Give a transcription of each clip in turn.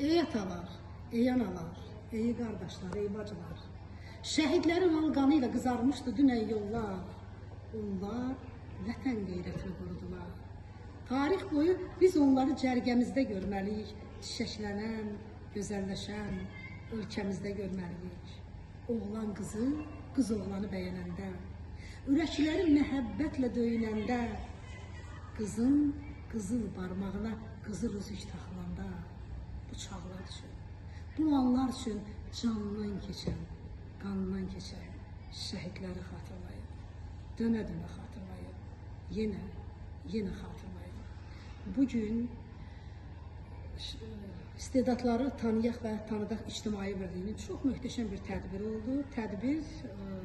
Ey atalar, ey analar, ey qardaşlar, ey bacılar. Şəhidlərin al qanı ilə qızarmışdı dünən yollar. Onlar vətən qeyrətini qorudular. Tarix boyu biz onları cərgəmizdə görməliyik. Çiçəklənən, gözəlləşən ölkəmizdə görməliyik. Oğlan qızı, qız oğlanı bəyənəndə, ürəkləri məhəbbətlə döyünəndə, qızın qızıl barmağına qızıl üzük taxılanda, bu çağlar üçün, bu anlar üçün canından keçən, qanından keçən şəhidləri xatırlayın. Dönə-dönə xatırlayın. Yenə xatırlayın. Bugün istedadları tanıyaq və tanıdaq ictimai birliyinin çox möhtəşəm bir tədbiri oldu. Tədbir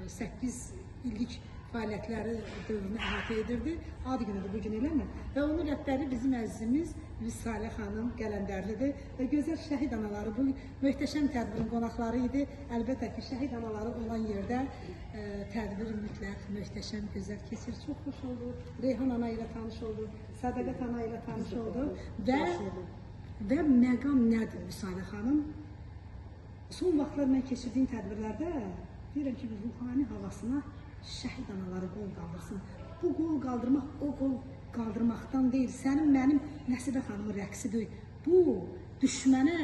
8 illik fəaliyyətləri dövrünü əhatə edirdi. Ad günüdür bugün eləmir. Və onun rəhbəri bizim əzizimiz Vüsalə xanım Qələndərlidir. Və gözəl şəhid anaları bu möhtəşəm tədbirin qonaqları idi. Əlbəttə ki, şəhid anaları olan yerdə tədbir mütləq, möhtəşəm, gözəl keçir. Çox xoş oldu. Reyhan ana ilə tanış oldu. Sədaqət ana ilə tanış oldu. Və məqam nədir Vüsalə xanım? Son vaxtlar mən keçirdiyim tədbirlərdə deyirəm ki, ruhani havasına şəhid anaları qol qaldırsın. Bu qol qaldırmaq o qol qaldırmaqdan deyil, sənin mənim Nəsibə xanımın rəqsidir. Bu, düşmənə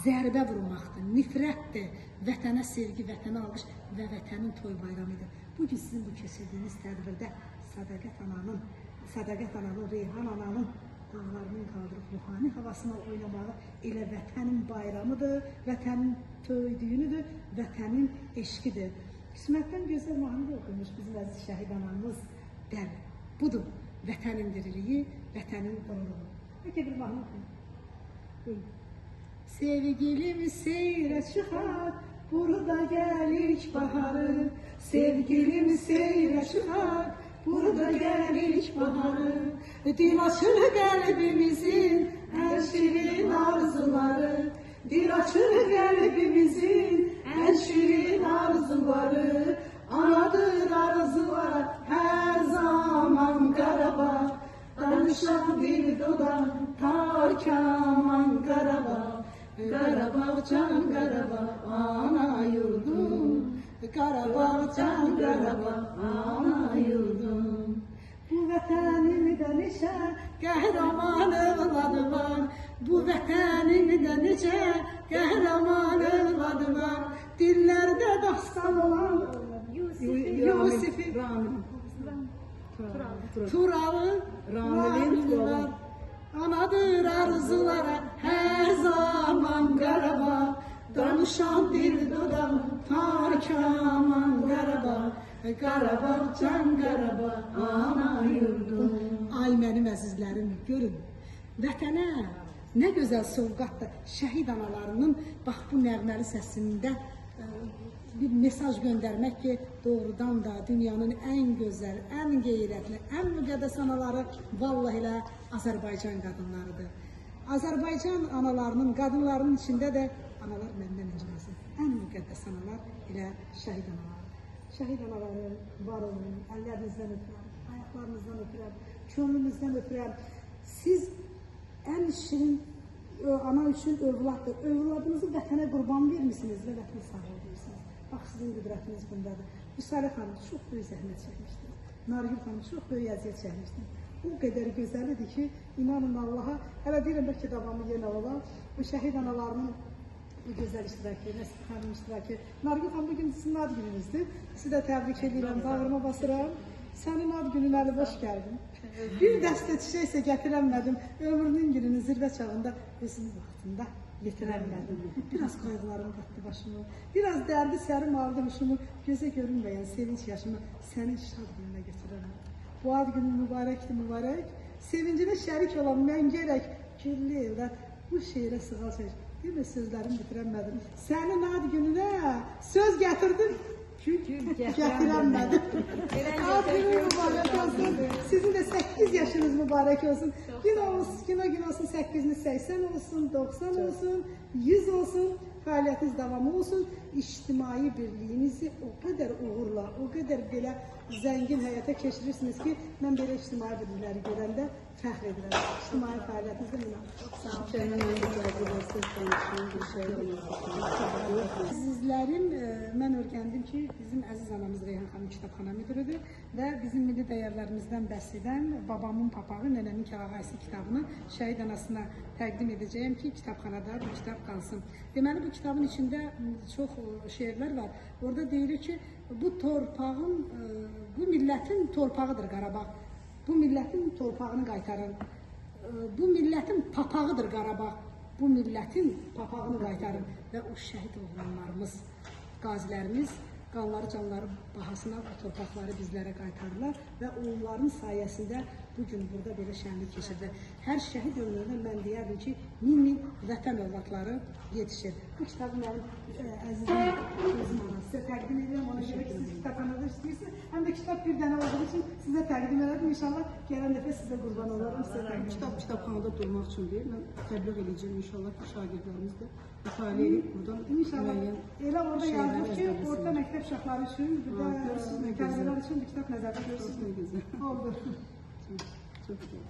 zərbə vurmaqdır, nifrətdir, vətənə sevgi, vətənə alqış və vətənin toy bayramıdır. Bugün sizin bu keçirdiyiniz tədbirdə Sədaqət ananın, Reyhan ananın dağlarının qaldırıb ruhani havasına oynamağı elə vətənin bayramıdır, vətənin töydüyünüdür, vətənin eşqidir. Qismətdən gözəl mahnı oxumuş bizim əziz şəhid anamız dəl. Budur, vətənin diriliyi, vətənin qonuluğu. Peki bir mahnı oxuyun. Sevgilim seyrə çıxar, burada gəlir baharı. Sevgilim seyrə çıxar, burada gəlir baharı. Dil açır qəlbimizin ən şirin arzuları. Dil açır qəlbimizin ən şirin arzuları. Anadır arzular hər zaman Qarabağ. Danışan bir dodaq tar kaman Qarabağ. Qarabağ can Qarabağ ana yurdum. Qarabağ can Qarabağ ana yurdum. Bu vətənimdə neçə qəhrəman övladı var. Bu vətənimdə neçə qəhrəman övladı var. Dillərdə dastan olan Yusifi Turalı Ramilin var. Anadır arzulara hər zaman Qarabağ. Danışan dil dodaq tar kaman Qarabağ. Qarabağ can Qarabağ ana yurdum. Ay mənim əzizlərim, görün, vətənə nə gözəl sovqatdır. Şəhid analarının bax bu nəğməli səsində bir mesaj göndərmək ki, doğrudan da dünyanın ən gözəl, ən qeyrətli, ən müqəddəs anaları vallahi elə Azərbaycan qadınlarıdır. Azərbaycan analarının, qadınlarının içində də analar məndən incəməsin. Ən müqəddəs analar elə şəhid analarıdır. Şəhid anaları var olun, əllərinizdən öpürəm, ayaqlarınızdan öpürəm, könlünüzdən öpürəm. Siz ən şirin ana üçün övladdır. Övladınızı vətənə qurban vermişsiniz və vətən sağ edirsiniz. Bax, sizin qüdrətiniz bundadır. Vüsalə xanım çox böyük zəhmət çəkmişdir. Nargül xanım çox böyük əziyyət çəkmişdir. O qədər gözəl idi ki, inanın Allaha, hələ deyirəm bəlkə davamı yenə ola, bu şəhid analarının bu gözəl iştirakı, Nəsibə xanım iştirakı. Nargül xanım, bugün sizin ad gününüzdür. Sizi də təbrik edirəm, bağrıma basıram. Sənin ad günün əli boş gəldin. Bir dəstə çiçək isə gətirəmədim. Ömrünün gününün zirvə çağında özünün vaxtında yetirəmədim. Biraz qayğılarım qatdı başımı, biraz dərdi sərim aldı huşumu, gözə görünməyən sevinç yaşımı sənin şad gününə götürəmədim. Bu ad günün mübarəkdir, mübarək. Sevincinə şərik olan mən gərək güllü evdə bu şeirə sığal çək. Bir də sözlərimi bitirəmədim. Sənin ad gününə söz gətirdim. Gətirəmədim. Ad günün mübarək olsun. Sizin də 8 yaşınız mübarək olsun. Gün olsun 8'iniz 80 olsun, 90 olsun, 100 olsun. Fəaliyyətiniz davamı olsun. İctimai birliyinizi o qədər uğurla, o qədər belə zəngin həyata keçirirsiniz ki, mən belə ictimai birlikləri görəndə fəxr edirəm. İctimai fəaliyyətinizdə mənə sağ olun. Sizlərin, mən öyrəndim ki, bizim əziz anamız Reyhan xanım kitabxana müdürüdür və bizim milli dəyərlərimizdən bəhs edən Babamın Papağı, Nənəmin Kəlağayısı kitabını şəhid anasına təqdim edəcəyəm ki, kitabxanada bu kitab qalsın. Deməli, bu kitabın içində çox şeirlər var. Orada deyilir ki, bu torpağın, bu millətin torpağıdır Qarabağ. Bu millətin torpağını qaytarın. Bu millətin papağıdır Qarabağ. Bu millətin papağını qaytarın. Və o şəhid oğlanlarımız, qazilərimiz qanları, canları bahasına bu torpaqları bizlərə qaytarırlar və onların sayəsində bugün burada belə şənlik keçirdi. Hər şəhid ömründə mən deyərdim ki, min vətən övladları yetişir. Bu kitabı mənim əzizim, özüm ona sizə təqdim edirəm. Ona görə ki, siz kitabxanada istəyirsiniz. Həm də kitab bir dənə olduğu üçün sizə təqdim edirəm. İnşallah gələn dəfə sizə qurban olarım. Kitabxanada durmaq üçün deyil, mən təbliğ edəcəm inşallah ki, şagirdlərimiz də mütaliə edib buradan İnşallah elə orada yazılır ki, orta məktəb uşaqları üçün, bir də tələbələr üçün bu kitab nəzərdə görürsünüz. Çok güzel. Oldu. Çok güzel.